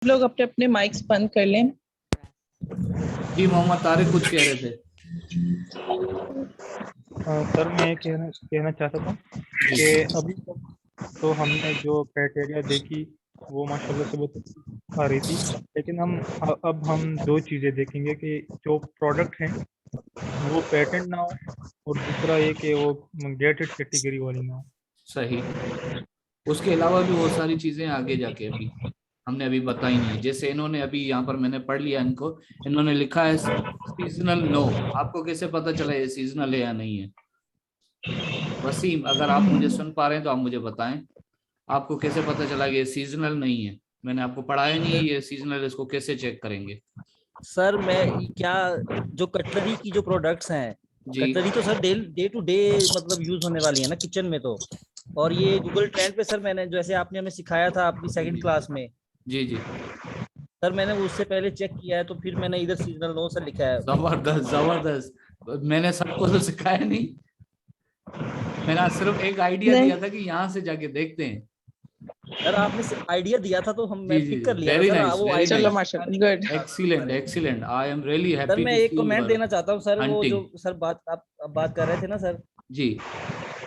लोग अपने अपने माइक्स बंद कर लें। जी मोहम्मद तारिक कुछ कह रहे थे। सर मैं कहना कहना चाहता था जी कि अभी तक तो हमने जो क्राइटेरिया देखी वो माशाल्लाह से बहुत अच्छी आ रही थी। लेकिन अब हम दो चीज़ें देखेंगे कि जो प्रोडक्ट हैं वो पेटेंट ना हो, और दूसरा ये कि वो गेटेड कैटेगरी वाली ना हो। सही। उसके अलावा भी बहुत सारी चीजें आगे जाके अभी हमने अभी बताई नहीं है। जैसे इन्होंने अभी यहाँ पर मैंने पढ़ लिया इनको, इन्होंने लिखा है सीजनल नो। आपको कैसे पता चला ये सीजनल है या नहीं है? वसीम अगर आप मुझे सुन पा रहे हैं तो आप मुझे बताएं, आपको कैसे पता चला कि ये सीजनल नहीं है? मैंने आपको पढ़ाया नहीं है ये सीजनल, इसको कैसे चेक करेंगे? सर मैं क्या, जो कटलरी की जो प्रोडक्ट्स हैं, जी कटलरी तो सर डे टू डे मतलब यूज होने वाली है ना किचन में तो। और ये गूगल ट्रेंड पे सर मैंने जैसे आपने हमें सिखाया था अपनी सेकंड जी क्लास में, जी जी। सर मैंने उससे पहले चेक किया है तो फिर मैंने इधर सीजनल नो सर लिखा है। जबरदस्त जबरदस्त। मैंने सबको तो सिखाया नहीं, मैंने आज सिर्फ एक आइडिया नहीं, दिया था कि यहाँ से जाके देखते हैं। सर आपने आइडिया दिया था तो हम जी मैं जी पिक जी, कर लिया था वेरी सर, नाइस वो वेरी चलो आइडिया नाइस। माशाल्लाह, सिखाने के गुड। लिए आपको बुला एक्सीलेंट रहे हैं। Excellent, I am really sir happy मैं टू एक सी यू कमेंट आर देना चाहता हूँ सर, वो हंटिंग। जो सर बात आप अब बात कर रहे थे ना सर, जी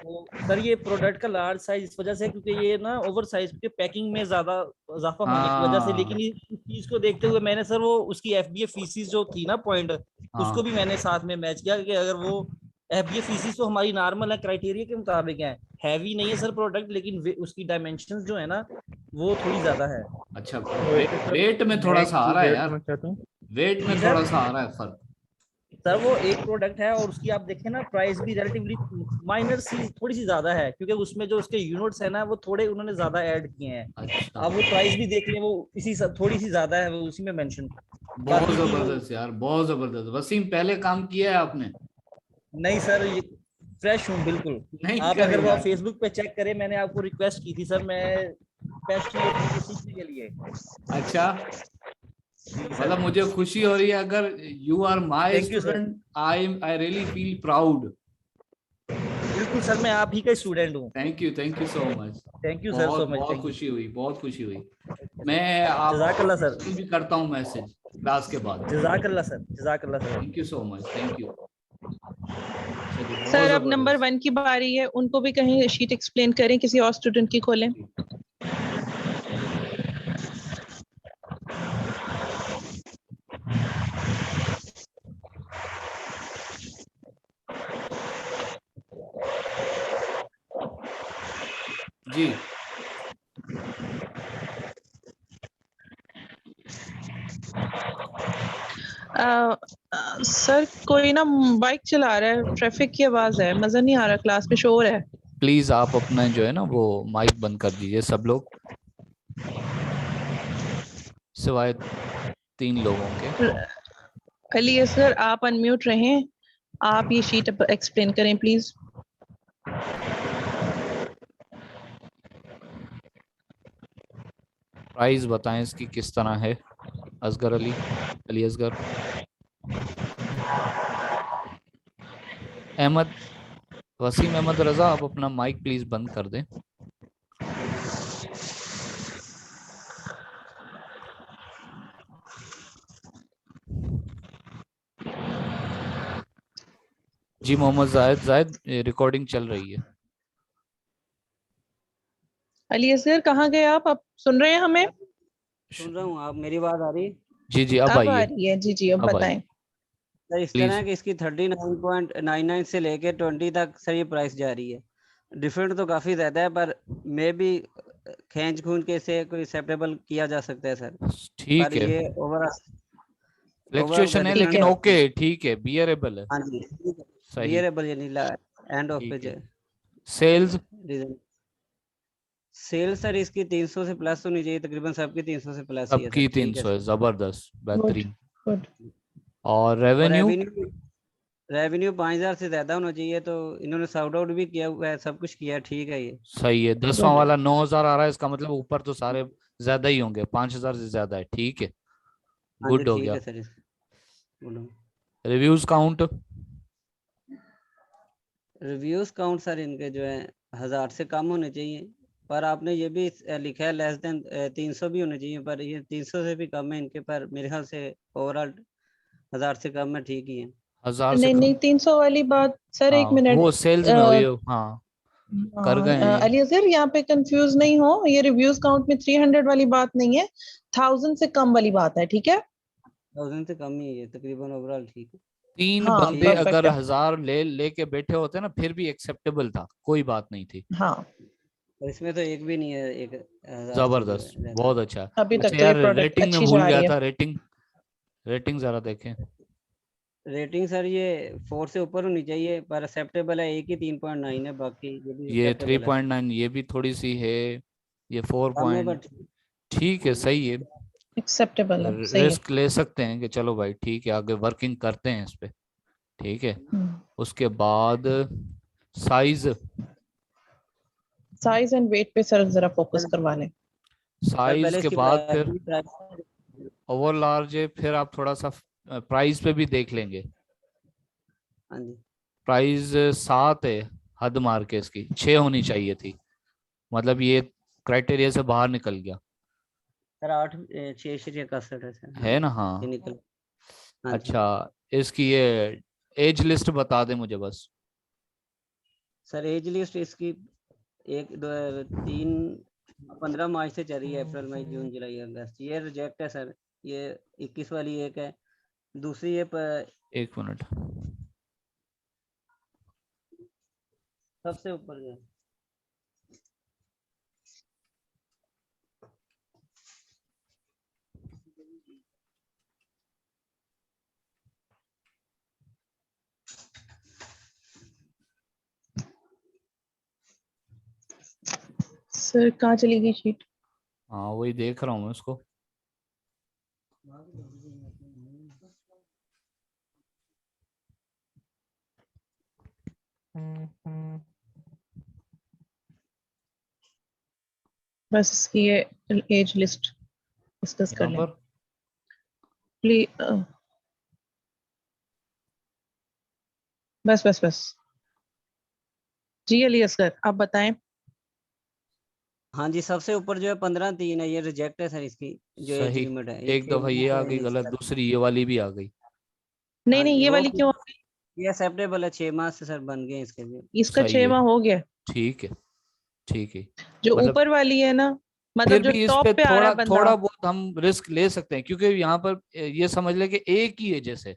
तो सर ये प्रोडक्ट का लार्ज साइज इस वजह से है क्योंकि ये ना ओवर साइज के पैकिंग में ज्यादा इजाफा होने की वजह से, हाँ लेकिन इस चीज को देखते हुए मैंने सर वो उसकी एफबीए फीसिस जो थी ना पॉइंट, उसको भी हाँ। मैंने साथ में मैच किया कि अगर वो एफबीए फीसिस तो हमारी नॉर्मल है, क्राइटेरिया के मुताबिक है, हैवी नहीं है सर प्रोडक्ट, लेकिन उसकी डायमेंशंस जो है ना वो थोड़ी ज्यादा है। अच्छा वैसे सर वेट में मैं थोड़ा एक सा आ रहा चीज़ है ऐड यार, करना चाहता हूँ। वेट में जी थोड़ा सर, सा आ रहा है फर्क। सर वो एक प्रोडक्ट है और उसकी आप देखें ना प्राइस भी रिलेटिवली माइनर सी थोड़ी सी ज्यादा है, क्योंकि उसमें जो उसके यूनिट्स है ना वो थोड़े उन्होंने ज्यादा ऐड किए हैं। अच्छा आप वो प्राइस भी देख लें, वो थोड़ी सी ज्यादा है, वो उसी में मेंशन। बहुत बाकी की वो जबरदस्त यार, बहुत जबरदस्त। वसीम पहले काम किया है आपने? नहीं सर, ये फ्रेश हूँ बिल्कुल। नहीं आप अगर वो करेगा। फेसबुक पे चेक करें, मैंने आपको रिक्वेस्ट की थी सर, मैं पैशनेट हूँ ये सीखने के लिए। अच्छा, जी सर। मतलब मुझे खुशी हो रही है, अगर you are my thank you sir. Student I really feel proud. बिल्कुल सर, मैं आप ही का स्टूडेंट हूँ। Thank you so much. Thank you sir, बहुत सो मच, बहुत थैंक यू। खुशी हुई, बहुत खुशी हुई। Okay sir. मैं आपको जजाकल्ला सर। पर्सनल भी करता हूँ मैसेज क्लास के बाद। जजाकल्ला सर, जजाकल्ला sir. Thank you so much, thank you. चलिए बहुत सर अब नंबर जबरदस्त। 1 की बारी है, उनको भी कहीं शीट एक्सप्लेन करें, किसी और स्टूडेंट की खोलें। जी सर कोई ना बाइक चला रहा है, ट्रैफिक की आवाज है, मजा नहीं आ रहा, क्लास में शोर है। प्लीज आप अपना जो है ना वो माइक बंद कर दीजिए सब लोग, सिवाय 3 लोगों के। अली असगर आप अनम्यूट रहें, आप ये शीट एक्सप्लेन करें प्लीज। प्राइस बताएं इसकी किस तरह है? असगर अली, अली असगर, अहमद, वसीम अहमद रजा, आप अपना माइक प्लीज बंद कर दें। जी मोहम्मद जायद, जायद रिकॉर्डिंग चल रही है। अली असगर कहाँ गए आप सुन रहे हैं हमें? सुन रहा हूँ, आप मेरी बात आ रही? जी जी अब अब आ आइए, रही है, जी जी, अब अब आइए बताएं। सर इस तरह प्लीज। है कि इसकी 39.99 से लेके 20 तक सर ये प्राइस जा रही है। डिफरेंट तो काफ़ी ज़्यादा है, पर मे भी खींच खूंच के इसे कोई एक्सेप्टेबल किया जा सकता है सर। पर ठीक है, ये ओवरऑल फ्लक्चुएशन है घटना लेकिन ठीक है, का, ओके ठीक है, बियरेबल है। हाँ जी, सही, बियरेबल, ये नीला एंड ऑफ पे ठीक है। जो सेल्स, रीजन। सेल सर इसकी 300 से प्लस होनी चाहिए, तकरीबन सबकी 300 से प्लस ही है सर, सबकी ठीक है 300 है, सर। जबरदस्त गुड बेहतरीन। गुड। और और रेवेन्यू? रेवेन्यू 5,000 से ज़्यादा होना चाहिए, तो इन्होंने सॉर्ट आउट भी किया हुआ है, सब कुछ किया है, ठीक है ये। सही है, 10वां गुड। वाला 9,000 आ रहा है, इसका मतलब ऊपर तो सारे ज्यादा ही होंगे, 5,000 से ज्यादा है, ठीक है। हाँ जी गुड हो ठीक गया। है सर, बोलो। Reviews count? Reviews count sir इनके जो है 1,000 से कम होने चाहिए। पर आपने ये भी लिखा है लेस देन 300 भी होने चाहिए, पर ये 300 से भी कम है इनके, पर मेरे ख्याल से ओवरऑल 1000 से कम में ठीक ही है। 1000 से नहीं कम? नहीं 300 वाली बात सर, एक हाँ मिनट। वो सेल्स में हुई हो, हाँ कर गए हैं ये। अली सर यहाँ पे कंफ्यूज नहीं हो, ये रिव्यूज काउंट में 300 वाली बात नहीं है, 1000 से कम वाली बात है, ठीक है? 1000 से कम ही है ये, तकरीबन ओवरऑल ठीक है। तीन हाँ बंदे ठीक है। परफेक्ट अगर है। 1000 लेके बैठे होते ना फिर भी एक्सेप्टेबल था, कोई बात नहीं थी। हाँ और इसमें तो एक भी नहीं है, 1000 से जो है जबरदस्त, ज्यादा। बहुत अच्छा। अभी तक अच्छा तो ये यार प्रोडक्ट रेटिंग में अच्छी भूल जा गया रही है। था, रेटिंग रेटिंग जरा देखें। रेटिंग सर ये 4 से ऊपर होनी चाहिए, पर एक्सेप्टेबल है, एक ही 3.9 है, बाकी ये भी ये एक्सेप्टेबल है। 3.9, ये भी थोड़ी सी है, ये 4 कम है पॉइंट। बट ठीक है, सही है। एक्सेप्टेबल है, सही है। रिस्क ले सकते हैं कि चलो भाई ठीक है, आगे वर्किंग करते हैं इस पे। ठीक है, उसके बाद साइज। साइज एंड वेट पे सर जरा फोकस करवा लें। सर साइज पहले के इसकी बाद फिर प्राइस ओवर लार्ज है, फिर आप थोड़ा सा प्राइस पे भी देख लेंगे। हाँ जी प्राइस 7 है, हद मार के इसकी 6 होनी चाहिए थी, मतलब ये क्राइटेरिया से बाहर निकल गया सर, 8 6 61 है सर। हाँ है जी, ना। ये हाँ निकल। हाँ जी अच्छा, इसकी ये एज लिस्ट बता दे मुझे बस। सर, एज लिस्ट इसकी 15 मार्च से चल रही है, अप्रैल मई जून जुलाई अगस्त, ये रिजेक्ट है सर। ये 21 वाली एक है, दूसरी ये एक मिनट, सबसे ऊपर जो है। सर कहाँ चली गई शीट? हाँ वही देख रहा हूँ मैं उसको। बस इसकी ये एज लिस्ट डिस्कस कर यहाँ लें पर प्लीज। बस बस बस। जी अली असगर आप बताएं। हाँ जी, सबसे ऊपर जो है 15/3 है, ये रिजेक्ट है सर। इसकी जो एज सही, लिमिट है, ये एक दफा ये आ गई गलत, दूसरी ये वाली भी आ गई। नहीं हाँ नहीं जी, ये वो वाली क्यों? ये एक्सेप्टेबल है, 6 माह से सर बन गए इसके लिए। इसका सही 6 है, माह हो गया। ठीक है ठीक है। जो मतलब ऊपर वाली है ना, मतलब फिर जो भी इस पे टॉप पे आ रहा थोड़ा है बंदा। थोड़ा बहुत हम रिस्क ले सकते हैं, क्योंकि यहाँ पर ये समझ ले कि एक ही है, जैसे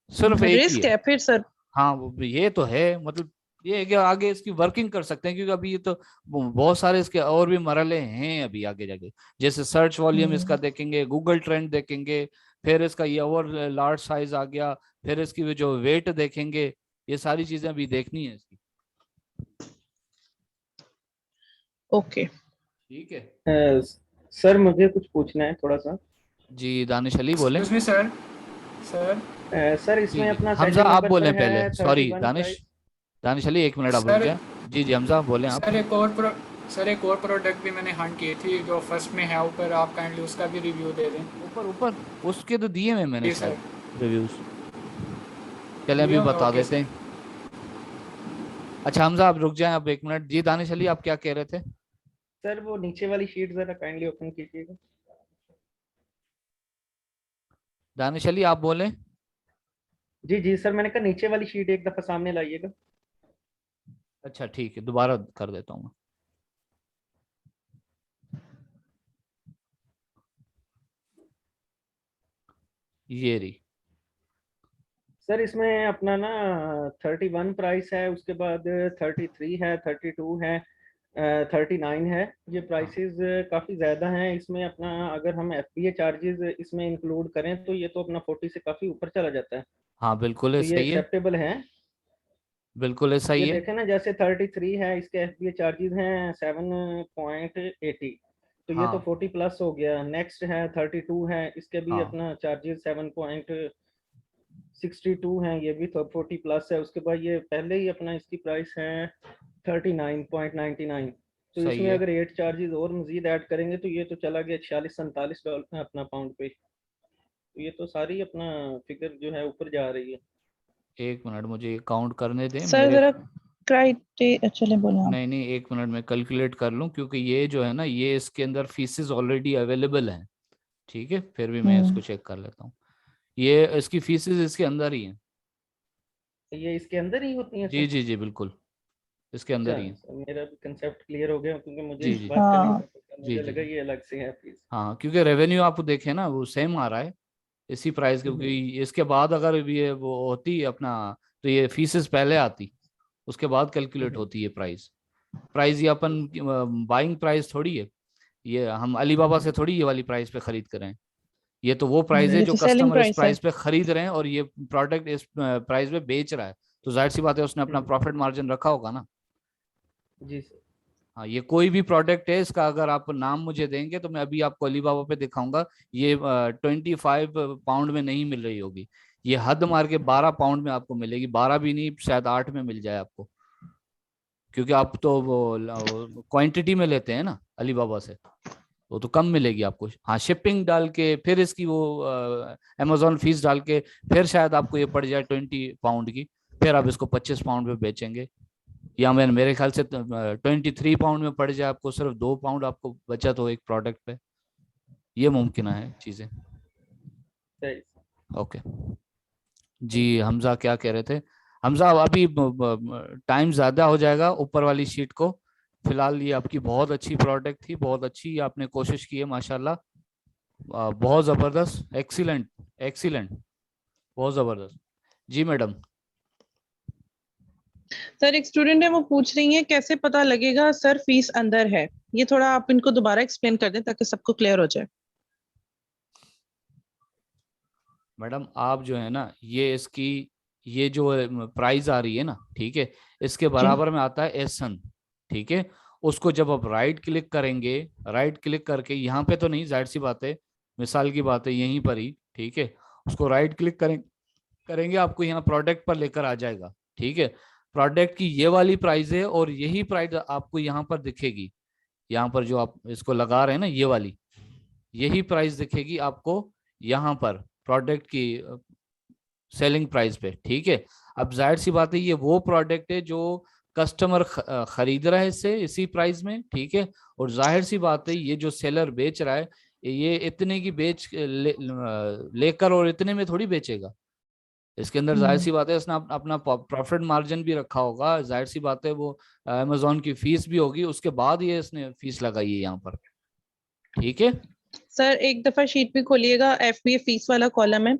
सिर्फ एक ही रिस्क है। है फिर सर। हाँ ये तो है, मतलब ये है कि आगे इसकी वर्किंग कर सकते हैं, क्योंकि अभी ये तो बहुत सारे इसके और भी मरहले हैं अभी आगे जाके। जैसे सर्च वॉल्यूम इसका देखेंगे, गूगल ट्रेंड देखेंगे, फिर इसका ये ओवर लार्ज साइज आ गया, फिर इसकी वो जो वेट देखेंगे, ये सारी चीजें अभी देखनी है इसकी। ओके ठीक है सर मुझे कुछ पूछना है थोड़ा सा। जी, दानिश अली बोले। Excuse me, sir. Sir, sir ji इसमें जी, अपना हमजा सेकंड आप नंबर बोले पर है पहले, सॉरी 31 दानिश। प्राइस। दानिश अली एक मिनट आप रुक sir, जाए। जी जी हमजा बोले आप। सर एक और प्रोडक्ट भी मैंने हंट की थी जो फर्स्ट में है ऊपर, आप काइंडली उसका भी रिव्यू दे दें। ऊपर ऊपर उसके तो दिए में मैंने जी सर। शायद रिव्यूज, चले अभी बता ओके देते सर। हैं। अच्छा हमजा आप रुक जाएं अब एक मिनट। जी दानिश अली आप क्या कह रहे थे? सर वो नीचे वाली शीट जरा काइंडली ओपन कीजिएगा। दानिश अली आप बोले। जी जी सर, मैंने कहा नीचे वाली शीट एक दफा सामने लाइएगा। अच्छा ठीक है, दोबारा कर देता हूँ मैं। ये रही। सर इसमें अपना ना 31 प्राइस है, उसके बाद 33 है, 32 है, 39 है। ये प्राइसेस काफ़ी ज़्यादा हैं इसमें। अपना अगर हम FBA चार्जेस इसमें इंक्लूड करें तो ये तो अपना 40 से काफ़ी ऊपर चला जाता है। हाँ बिल्कुल है, तो ये सही है, एक्सेप्टेबल है। बिल्कुल है, ये सही है। देखें ना, जैसे 33 है, इसके FBA चार्जेस हैं 7.80, तो ये तो हाँ 40 प्लस हो गया। नेक्स्ट है 32 है, इसके भी हाँ अपना चार्जेस 7.62 हैं, ये भी तो 40 प्लस है। उसके बाद ये पहले ही अपना इसकी प्राइस है 39.99। तो सही इसमें है। अगर 8 चार्जेस और मजीद ऐड करेंगे तो ये तो चला गया 46-47 अपना पाउंड पे। तो ये तो सारी अपना फिगर जो है ऊपर जा रही है। एक मिनट मुझे काउंट करने दें सर मेरे। जरा क्राइटेरिया, चले बोलो आप। नहीं नहीं, एक मिनट में कैलकुलेट कर लूं, क्योंकि ये जो है ना, ये इसके अंदर फीसेस ऑलरेडी अवेलेबल हैं। ठीक है, फिर भी मैं इसको चेक कर लेता हूँ। ये इसकी फीसेस इसके अंदर ही हैं। ये इसके अंदर ही होती है जी सर? जी जी, बिल्कुल इसके अंदर अच्छा, ही है। तो मेरा भी कंसेप्ट क्लियर हो गया, क्योंकि मुझे जी इस जी बात का नहीं हाँ था पता, जी मुझे जी लगा जी। ये अलग से है फीस। हाँ, क्योंकि रेवेन्यू आप देखें ना, वो सेम आ रहा है इसी प्राइस के, क्योंकि इसके बाद अगर ये वो होती अपना, तो ये फीसेस पहले आती, उसके बाद कैलकुलेट होती है प्राइस। प्राइस ये अपन बाइंग प्राइस थोड़ी है, ये हम अलीबाबा से थोड़ी ये वाली प्राइस पे खरीद कर रहे हैं। ये तो वो प्राइस है ये जो तो सेलिंग कस्टमर इस प्राइस है। प्राइस पे खरीद रहे हैं, और ये प्रोडक्ट इस प्राइस पे बेच रहा है, तो जाहिर सी बात है उसने अपना प्रॉफिट मार्जिन रखा होगा ना। जी सर। हाँ, ये कोई भी प्रोडक्ट है, इसका अगर आप नाम मुझे देंगे तो मैं अभी आपको अलीबाबा पे दिखाऊंगा, ये 25 पाउंड में नहीं मिल रही होगी। ये हद मार के 12 पाउंड में आपको मिलेगी, 12 भी नहीं, शायद 8 में मिल जाए आपको, क्योंकि आप तो वो क्वांटिटी में लेते हैं ना अलीबाबा से, वो तो कम मिलेगी आपको। हाँ, शिपिंग डाल के फिर इसकी वो अमेजोन फीस डाल के फिर शायद आपको ये पड़ जाए 20 पाउंड की, फिर आप इसको 25 पाउंड पे बेचेंगे, या मैं मेरे ख्याल से 23 पाउंड में पड़ जाए आपको, सिर्फ 2 पाउंड आपको बचत हो एक प्रोडक्ट पे। ये मुमकिन है चीजें। सही। ओके जी, हमजा क्या कह रहे थे? हमजा, अभी टाइम ज्यादा हो जाएगा ऊपर वाली शीट को। फिलहाल ये आपकी बहुत अच्छी प्रोडक्ट थी, बहुत अच्छी आपने कोशिश की है माशाल्लाह। बहुत जबरदस्त, एक्सीलेंट एक्सीलेंट, बहुत जबरदस्त। जी मैडम। सर एक स्टूडेंट है, वो पूछ रही है कैसे पता लगेगा सर फीस अंदर है। ये थोड़ा आप इनको दोबारा एक्सप्लेन कर दें ताकि सबको क्लियर हो जाए। मैडम आप जो है ना, ये इसकी, ये जो प्राइस आ रही है ना, ठीक है, इसके जी बराबर में आता है एसन। ठीक है, उसको जब आप राइट क्लिक करेंगे, राइट क्लिक करके यहाँ पे तो नहीं, जाहिर सी बात है, मिसाल की बात है यहीं पर ही, ठीक है, उसको राइट क्लिक करेंगे, आपको यहाँ प्रोडक्ट पर लेकर आ जाएगा। ठीक है, प्रोडक्ट की ये वाली प्राइस है, और यही प्राइस आपको यहाँ पर दिखेगी, यहाँ पर जो आप इसको लगा रहे हैं ना, ये वाली, यही प्राइस दिखेगी आपको यहाँ पर प्रोडक्ट की सेलिंग प्राइस पे। ठीक है, अब जाहिर सी बात है, ये वो प्रोडक्ट है जो कस्टमर खरीद रहा है इससे, इसी प्राइस में। ठीक है, और जाहिर सी बात है, ये जो सेलर बेच रहा है, ये इतने की लेकर और इतने में थोड़ी बेचेगा। इसके अंदर जाहिर सी बात है इसने अपना प्रॉफिट मार्जिन भी रखा होगा, जाहिर सी बात है वो अमेजोन की फीस भी होगी, उसके बाद ये इसने फीस लगाई है यहाँ पर। ठीक है, सर एक दफा शीट भी खोलिएगा, एफबीए फीस वाला कॉलम है।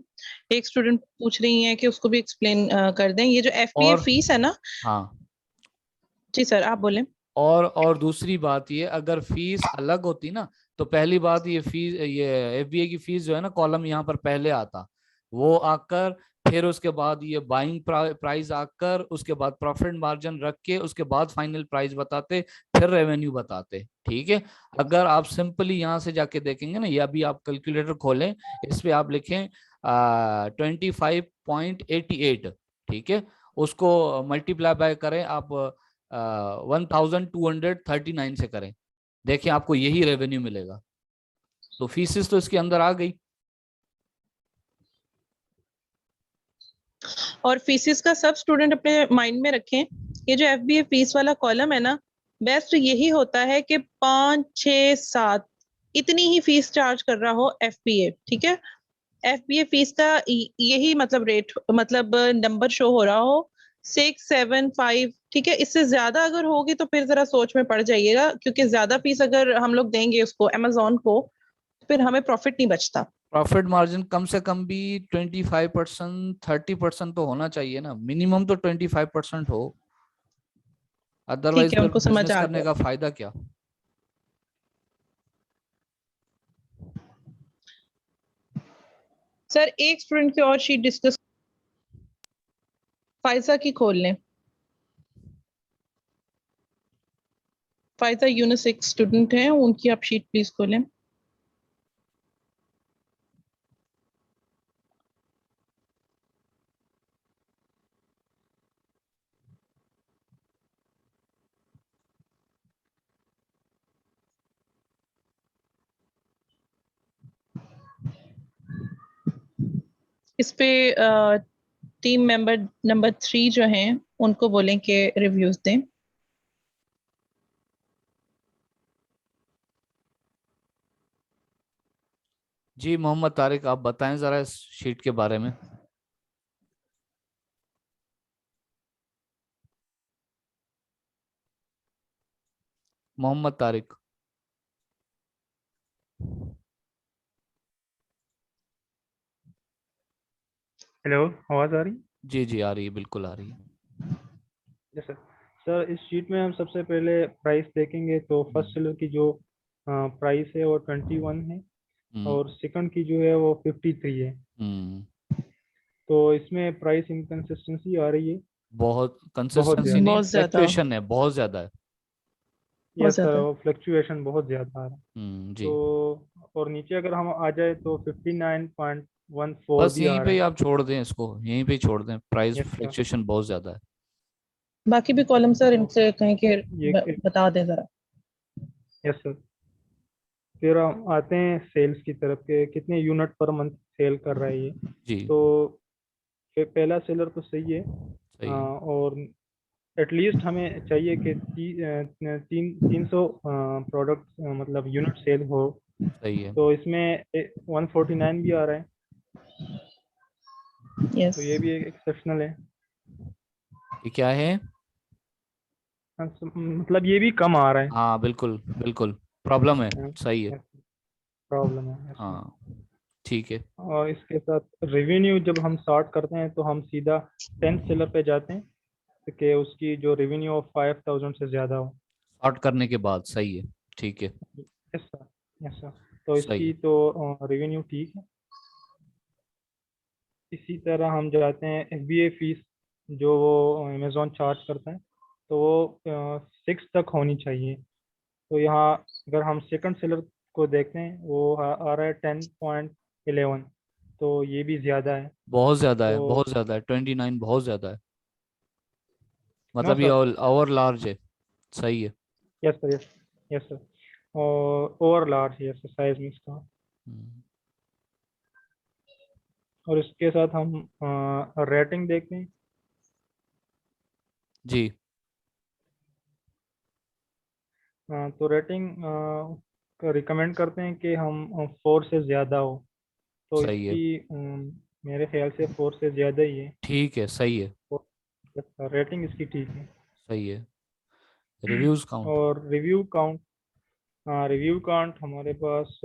एक स्टूडेंट पूछ रही है कि उसको भी एक्सप्लेन कर दें, ये जो एफबीए और फीस है ना। हाँ, जी सर आप बोले। और दूसरी बात ये, अगर फीस अलग होती ना, तो पहली बात, ये फीस, ये एफबीए की फीस जो है ना, कॉलम यहाँ पर पहले आता, वो आकर फिर उसके बाद ये बाइंग प्राइस आकर, उसके बाद प्रॉफिट मार्जिन रख के, उसके बाद फाइनल प्राइस बताते, फिर रेवेन्यू बताते। ठीक है, अगर आप सिंपली यहाँ से जाके देखेंगे ना, ये अभी आप कैलकुलेटर खोलें, इस पे आप लिखें 25.88, ठीक है, उसको मल्टीप्लाई बाय करें आप 1239 से करें, देखिए आपको यही रेवेन्यू मिलेगा। तो फीसिस तो इसके अंदर आ गई। और फीसिस का सब स्टूडेंट अपने माइंड में रखें, ये जो एफबीए फीस वाला कॉलम है ना, बेस्ट यही होता है कि 5, 6, 7 इतनी ही फीस चार्ज कर रहा हो एफबीए। ठीक है, एफबीए फीस का यही मतलब रेट, मतलब नंबर शो हो रहा हो 6, 7, 5। ठीक है, इससे ज्यादा अगर होगी तो फिर जरा सोच में पड़ जाइएगा, क्योंकि ज्यादा फीस अगर हम लोग देंगे उसको अमेजोन को, फिर हमें प्रॉफिट नहीं बचता। प्रॉफिट मार्जिन कम से कम भी 25%, 30% तो होना चाहिए ना, मिनिमम तो 25% हो, ठीक अदरवाइज है, फिर उनको समझ बिजनेस आ करने गया। का फायदा क्या। सर एक स्टूडेंट की और शीट डिस्कस, फाइजा की खोल लें। फाइजा यूनिस एक स्टूडेंट है, उनकी आप शीट प्लीज खोलें। इस पे टीम मेंबर नंबर 3 जो हैं उनको बोलें कि रिव्यूज दें। जी मोहम्मद तारिक, आप बताएं जरा इस शीट के बारे में। मोहम्मद तारिक। हेलो, आवाज़ आ रही? जी जी आ रही है, बिल्कुल आ रही है। Yes sir. सर इस शीट में हम सबसे पहले प्राइस देखेंगे, तो फर्स्ट सेलर की जो प्राइस है वो 21 है हम्म और सेकंड की जो है वो 53 है। हम्म तो इसमें प्राइस इनकंसिस्टेंसी आ रही है बहुत बहुत कंसिस्टेंसी ज़्यादा। नहीं, बहुत ज्यादा, फ्लक्चुएशन है, बहुत ज्यादा है। बहुत यस सर, ज्यादा। वो फ्लक्चुएशन बहुत ज़्यादा आ रहा है। जी। तो और नीचे अगर हम आ जाए तो 59.14 बस भी यहीं आ पे रहा ही है। आप छोड़ दें इसको, यहीं पे ही छोड़ दें, प्राइस यस सर। फ्लक्चुएशन बहुत ज्यादा है। बाकी भी कॉलम सर तो इनसे कहें कि ये बता दें जरा। Yes sir. फिर हम आते हैं सेल्स की तरफ के, कितने यूनिट पर मंथ सेल कर रहा है ये। जी तो पहला सेलर तो सही है। सही है। और एटलीस्ट हमें चाहिए कि 300 प्रोडक्ट मतलब यूनिट सेल हो। सही है। तो इसमें 149 भी आ रहा है, यस। तो ये भी एक एक्सेप्शनल है। ये क्या है? मतलब ये भी कम आ रहा है। हाँ बिल्कुल बिल्कुल, प्रॉब्लम है, सही है। प्रॉब्लम है इसमें। हाँ ठीक है। और इसके साथ रेवेन्यू जब हम स्टार्ट करते हैं तो हम सीधा 10th सेलर पे जाते हैं कि उसकी जो रेवेन्यू ऑफ 5000 से ज़्यादा हो। शॉर्ट करने के बाद, सही है, ठीक है। Yes sir. Yes sir. तो सही इसकी है। तो रेवेन्यू ठीक है। इसी तरह हम जाते हैं FBA फीस जो वो अमेज़ॉन चार्ज करता है, तो वो 6 तक होनी चाहिए। तो यहाँ अगर हम सेकंड सेलर को देखते हैं वो आ रहा है 10.11, तो ये भी ज़्यादा है। बहुत ज्यादा है, तो बहुत ज्यादा है, 29 बहुत ज्यादा है। नो मतलब ये सर। ओवर लार्ज है। सही है। Yes sir. Yes. Yes sir. और ओवर लार्ज, यस साइज में इसका। हम्म, और इसके साथ हम रेटिंग देखते हैं। जी तो रेटिंग रिकमेंड करते हैं कि हम 4 से ज़्यादा हो। तो सही है। इसकी मेरे ख्याल से 4 से ज़्यादा ही है। ठीक है, सही है। रेटिंग इसकी ठीक है। सही है। Reviews count. और रिव्यू काउंट, रिव्यू काउंट हमारे पास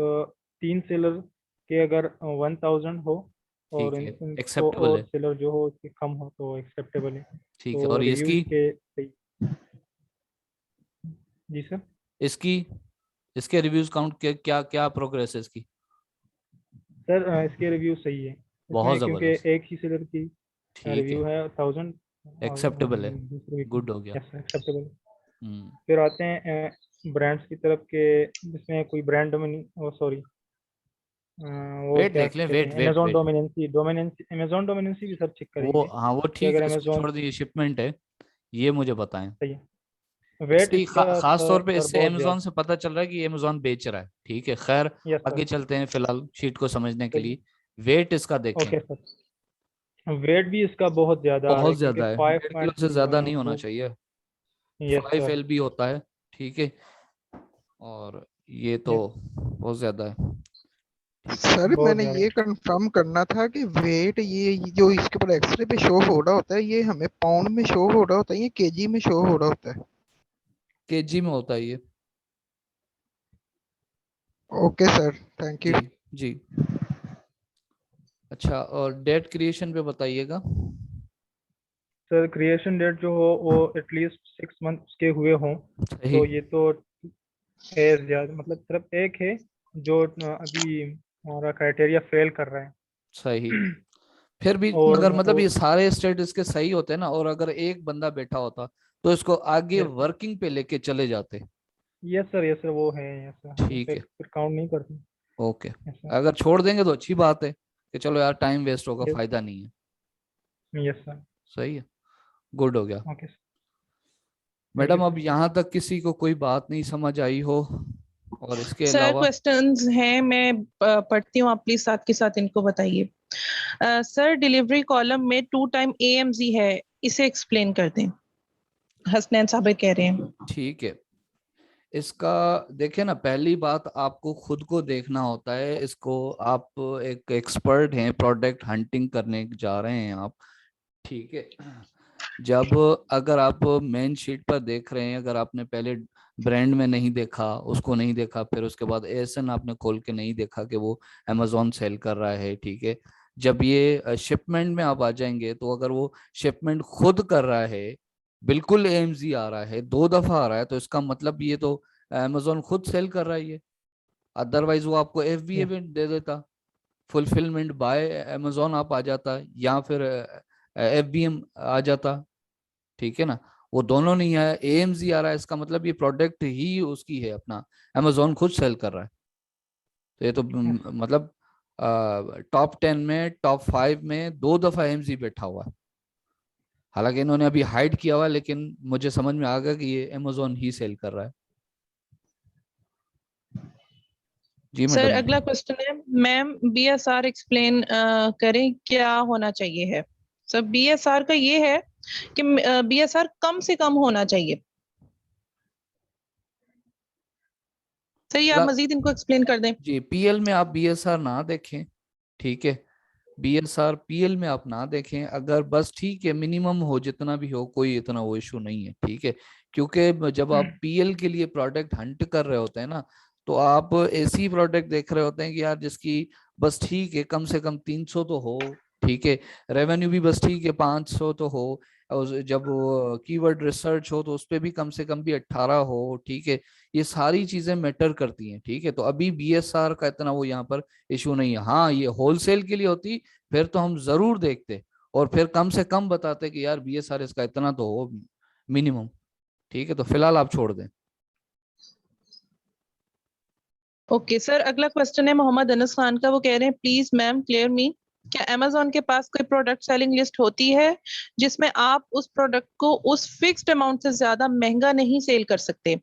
3 सेलर के अगर 1000 हो और ठीक है, इनको एक्सेप्टेबल और है। सेलर जो हो उसके कम हो तो एक्सेप्टेबल है। ठीक है, तो और रिव्यूज इसकी के सही। जी सर। इसकी इसके रिव्यूज काउंट के क्या क्या प्रोग्रेस है इसकी? सर इसके रिव्यू सही है बहुत इसमें, क्योंकि जबरदस्त। एक ही सेलर की ठीक है, रिव्यू है 1000 और एक्सेप्टेबल है। दूसरे की। गुड हो गया। Yes acceptable. हम्म फिर आते हैं ब्रांड्स की तरफ के, जिसमें कोई ब्रांड डोमिनी, ओ सॉरी, वो वेट क्या देख लें, कहते वेट हैं, wait Amazon wait. Dominancy, Amazon dominancy भी सर चेक वो करेंगे हाँ वो कि ठीक अगर है, उसको अमेजोन छोड़ दीजिए, शिपमेंट है। ये मुझे बताएं। सही है। वेट इसकी इसका खास तौर पे सर इससे बहुत अमेजोन ज़्यादा। से पता चल रहा है कि अमेजोन बेच रहा है। ठीक है, खैर यस सर। आगे चलते हैं फिलहाल शीट को समझने के सही है। लिए। वेट इसका देखें। Okay sir. वेट भी इसका बहुत ज़्यादा आ रहा बहुत है क्योंकि ज्यादा है, 1.5 किलो से ज्यादा नहीं होना 5.2। चाहिए। Yes 5 LB sir. होता है। ठीक है, और ये तो यस। बहुत ज्यादा है। ठीक है। सर बहुत मैंने ज़्यादा। ये कंफर्म करना था कि वेट ये जो इसके ऊपर एक्सरे पे शो हो रहा होता है ये हमें पाउंड में शो हो रहा होता है, ये केजी में शो हो रहा होता है? केजी में होता है ये। Okay sir, thank you. जी जी। अच्छा, और डेट क्रिएशन पे बताइएगा। सर क्रिएशन डेट जो हो वो एटलीस्ट 6 मंथ्स के हुए हों। सही। तो ये तो है ज़्यादा, मतलब सिर्फ एक है जो अभी हमारा क्राइटेरिया फेल कर रहा है। सही। फिर भी अगर मतलब और ये सारे स्टेट इसके सही होते ना, और अगर एक बंदा बैठा होता तो इसको आगे यस सर। वर्किंग पे लेके चले जाते। Yes sir. यस सर, वो है। यस सर, हम ठीक है। फिर काउंट नहीं करते। ओके। Yes sir. अगर छोड़ देंगे तो अच्छी बात है कि चलो यार टाइम वेस्ट होगा, फायदा नहीं है। Yes sir. सही है, गुड हो गया। Okay sir. Thank you madam अब सर। यहाँ तक किसी को कोई बात नहीं समझ आई हो, और इसके सर अलावा? क्वेश्चंस हैं, मैं पढ़ती हूँ, आप प्लीज साथ के साथ इनको बताइए। सर डिलीवरी कॉलम में 2 टाइम AMZ है, इसे एक्सप्लेन कर दें। हसनैन साहब कह रहे हैं। ठीक है, इसका देखिए ना, पहली बात आपको खुद को देखना होता है इसको। आप एक एक्सपर्ट हैं, प्रोडक्ट हंटिंग करने जा रहे हैं आप, ठीक है। जब अगर आप मेन शीट पर देख रहे हैं, अगर आपने पहले ब्रांड में नहीं देखा, उसको नहीं देखा, फिर उसके बाद एएसएन आपने खोल के नहीं देखा कि वो अमेजोन सेल कर रहा है, ठीक है। जब ये शिपमेंट में आप आ जाएंगे, तो अगर वो शिपमेंट खुद कर रहा है, बिल्कुल एएमजी आ रहा है, 2 दफा आ रहा है, तो इसका मतलब ये तो अमेजोन खुद सेल कर रहा है ये। अदरवाइज वो आपको एफबीए भी दे देता, फुलफिलमेंट बाय अमेजोन आप आ जाता, या फिर एफबीएम आ जाता, ठीक है ना। वो दोनों नहीं है, एएमजी आ रहा है, इसका मतलब ये प्रोडक्ट ही उसकी है अपना, अमेजोन खुद सेल कर रहा है। तो ये तो मतलब टॉप 10 में, टॉप 5 में 2 दफा एएमजी बैठा हुआ है। हालांकि इन्होंने अभी हाइड किया हुआ है, लेकिन मुझे समझ में आ गया कि ये अमेजोन ही सेल कर रहा है। जी सर मैडम। अगला क्वेश्चन है, मैम बीएसआर एक्सप्लेन करें क्या होना चाहिए है। सर बीएसआर का ये है कि बीएसआर कम से कम होना चाहिए। सर ये आप मजीद इनको एक्सप्लेन कर दें। जी, पीएल में आप बीएसआर ना देखें, ठीक है। बीएसआर पीएल में आप ना देखें, अगर बस ठीक है मिनिमम हो, जितना भी हो, कोई इतना वो इशू नहीं है, ठीक है। क्योंकि जब आप पीएल के लिए प्रोडक्ट हंट कर रहे होते हैं ना, तो आप ऐसी प्रोडक्ट देख रहे होते हैं कि यार जिसकी बस ठीक है कम से कम 300 तो हो, ठीक है। रेवेन्यू भी बस ठीक है 500 तो हो, और जब कीवर्ड रिसर्च हो तो उस पर भी कम से कम भी 18 हो, ठीक है। ये सारी चीजें मैटर करती हैं, ठीक है। तो अभी बीएसआर का इतना वो यहाँ पर इशू नहीं है। हाँ, ये होलसेल के लिए होती, फिर तो हम जरूर देखते, और फिर कम से कम बताते कि यार बीएसआर इसका इतना तो हो मिनिमम, ठीक है। तो फिलहाल आप छोड़ दें। ओके सर, अगला क्वेश्चन है मोहम्मद अनस खान का। वो कह रहे हैं प्लीज मैम क्लियर मी, क्या अमेजोन के पास कोई प्रोडक्ट सेलिंग लिस्ट होती है जिसमें आप उस प्रोडक्ट को उस फिक्स्ड अमाउंट से ज्यादा महंगा नहीं सेल कर सकते?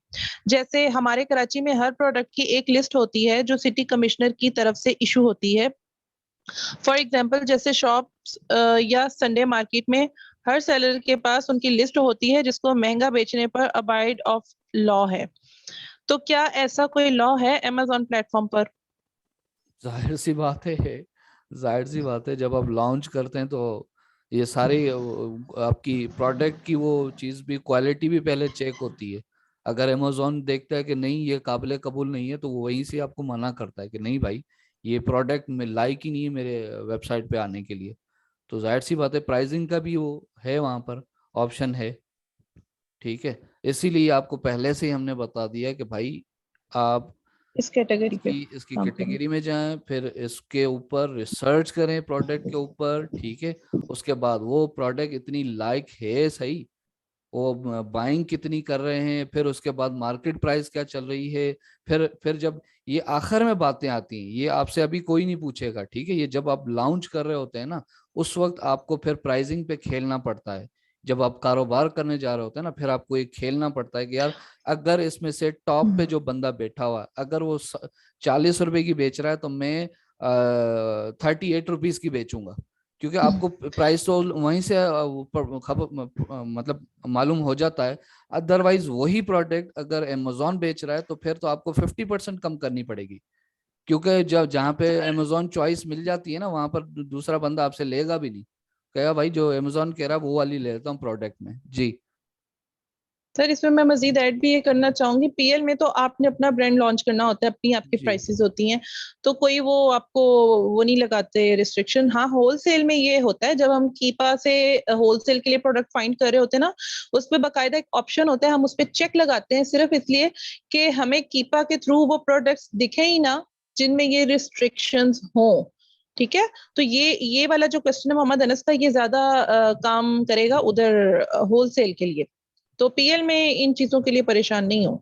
जैसे हमारे कराची में हर प्रोडक्ट की एक लिस्ट होती है जो सिटी कमिश्नर की तरफ से इशू होती है। फॉर एग्जाम्पल जैसे शॉप्स या संडे मार्केट में हर सेलर के पास उनकी लिस्ट होती है जिसको महंगा बेचने पर अबाइड ऑफ लॉ है। तो क्या ऐसा कोई लॉ है अमेजोन प्लेटफॉर्म पर? जाहिर सी बात है, जाहिर सी बात है, जब आप लॉन्च करते हैं तो ये सारी आपकी प्रोडक्ट की वो चीज भी, क्वालिटी भी पहले चेक होती है। अगर अमेजोन देखता है कि नहीं ये काबिल कबूल नहीं है, तो वो वहीं से आपको मना करता है कि नहीं भाई, ये प्रोडक्ट में लायक ही नहीं है मेरे वेबसाइट पे आने के लिए। तो जाहिर सी बात है, प्राइसिंग का भी वो है, वहां पर ऑप्शन है, ठीक है। इसीलिए आपको पहले से ही हमने बता दिया कि भाई आप इस कैटेगरी पे इसकी काम करें। कैटेगरी में जाएं, फिर इसके ऊपर रिसर्च करें प्रोडक्ट के ऊपर, ठीक है। उसके बाद वो प्रोडक्ट इतनी लाइक है सही, वो बाइंग कितनी कर रहे हैं, फिर उसके बाद मार्केट प्राइस क्या चल रही है। फिर जब ये आखिर में बातें आती हैं, ये आपसे अभी कोई नहीं पूछेगा, ठीक है। ये जब आप लॉन्च कर रहे होते हैं ना, उस वक्त आपको फिर प्राइसिंग पे खेलना पड़ता है। जब आप कारोबार करने जा रहे होते हैं ना, फिर आपको ये खेलना पड़ता है कि यार अगर इसमें से टॉप पे जो बंदा बैठा हुआ है, अगर वो 40 रुपए की बेच रहा है, तो मैं 38 रुपीज की बेचूंगा, क्योंकि आपको प्राइस तो वहीं से मतलब मालूम हो जाता है। अदरवाइज वही प्रोडक्ट अगर अमेजोन बेच रहा है, तो फिर तो आपको 50% कम करनी पड़ेगी, क्योंकि जब जहाँ पे अमेजोन चॉइस मिल जाती है ना, वहां पर दूसरा बंदा आपसे लेगा भी नहीं, कहेगा भाई जो अमेजोन कह रहा है वो वाली ले लेता हूँ प्रोडक्ट में। जी सर इसमें मैं मजीद ऐड भी ये करना चाहूंगी, पीएल में तो आपने अपना ब्रांड लॉन्च करना होता है, अपनी आपकी जी प्राइसेस होती हैं, तो कोई वो आपको वो नहीं लगाते रिस्ट्रिक्शन। हाँ होलसेल में ये होता है, जब हम कीपा से होलसेल के लिए प्रोडक्ट फाइंड कर रहे होते हैं ना, उस पर बाकायदा एक ऑप्शन होता है, हम उस पर चेक लगाते हैं सिर्फ इसलिए कि हमें कीपा के थ्रू वो प्रोडक्ट्स दिखे ही ना जिनमें ये रिस्ट्रिक्शंस हों। ठीक है, तो ये वाला जो क्वेश्चन है मोहम्मद अनस का, ये ज्यादा काम करेगा उधर होलसेल के लिए। तो पीएल में इन चीजों के लिए परेशान नहीं हो।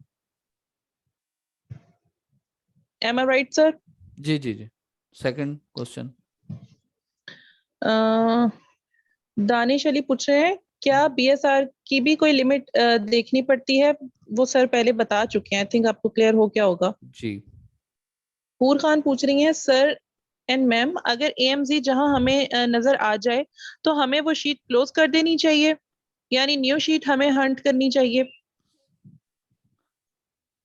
Am I right sir? जी जी जी। Second question. दानिश अली पूछ रहे हैं क्या बीएसआर की भी कोई लिमिट देखनी पड़ती है? वो सर पहले बता चुके हैं, आई थिंक आपको क्लियर हो गया होगा। जी हूर खान पूछ रही हैं सर एंड मैम, अगर एएमजी जहां हमें नजर आ जाए तो हमें वो शीट क्लोज कर देनी चाहिए यानी न्यू शीट हमें हंट करनी चाहिए।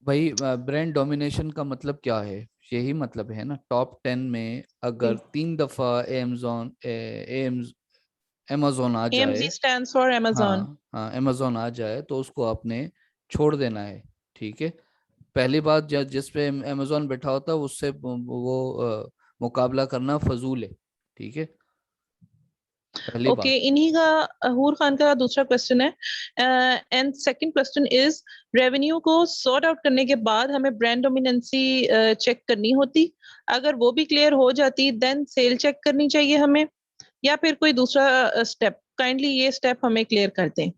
भाई ब्रांड डोमिनेशन का मतलब क्या है? यही मतलब है ना, टॉप 10 में अगर 3 दफा अमेजोन आ AMZ जाए, stands for Amazon। हाँ हाँ, अमेजोन आ जाए तो उसको आपने छोड़ देना है। ठीक है, पहली बात जिस पे अमेजोन बैठा होता है उससे मुकाबला करना फजूल है। ठीक है, पहली ओके, बात। इन्हीं का हूर खान का दूसरा क्वेश्चन है। And second question is, revenue को सॉर्ट आउट करने के बाद हमें ब्रांड डोमिनेंसी चेक करनी होती, अगर वो भी क्लियर हो जाती देन सेल चेक करनी चाहिए हमें, या फिर कोई दूसरा स्टेप? काइंडली ये स्टेप हमें क्लियर कर दें।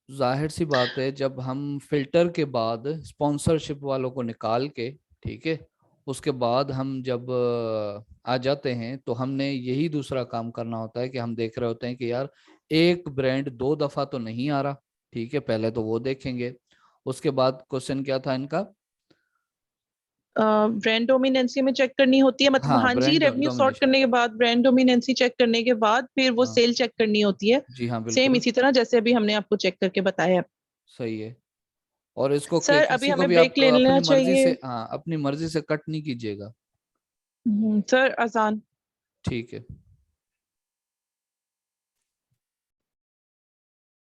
जाहिर सी बात है, जब हम फिल्टर के बाद स्पॉन्सरशिप वालों को निकाल के, ठीक है, उसके बाद हम जब आ जाते हैं तो हमने यही दूसरा काम करना होता है कि हम देख रहे होते हैं कि यार एक ब्रांड 2 दफा तो नहीं आ रहा। ठीक है, पहले तो वो देखेंगे। उसके बाद क्वेश्चन क्या था इनका? ब्रांड डोमिनेंसी में चेक करनी होती है, मतलब हाँ, हाँ जी, ब्रांड रेवेन्यू सॉर्ट डोमिनेशन। करने के बाद ब्रांड डोमिनेंसी चेक करने के बाद फिर वो हाँ सेल चेक करनी होती है। जी हाँ, सेम बिल्कुल इसी तरह जैसे अभी हमने आपको चेक करके बताया। सही है। और इसको सर अभी किसी को हमें भी ब्रेक आप ले लेना अपनी मर्जी चाहिए। से, हाँ, अपनी मर्जी से कट नहीं कीजिएगा। सर अजान। ठीक है,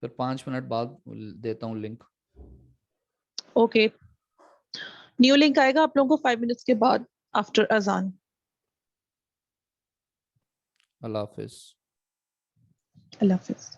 फिर 5 मिनट बाद देता हूँ लिंक। ओके, न्यू लिंक आएगा आप लोगों को 5 मिनट्स के बाद, आफ्टर अजान। अल्लाह हाफिज। अल्लाह हाफिज।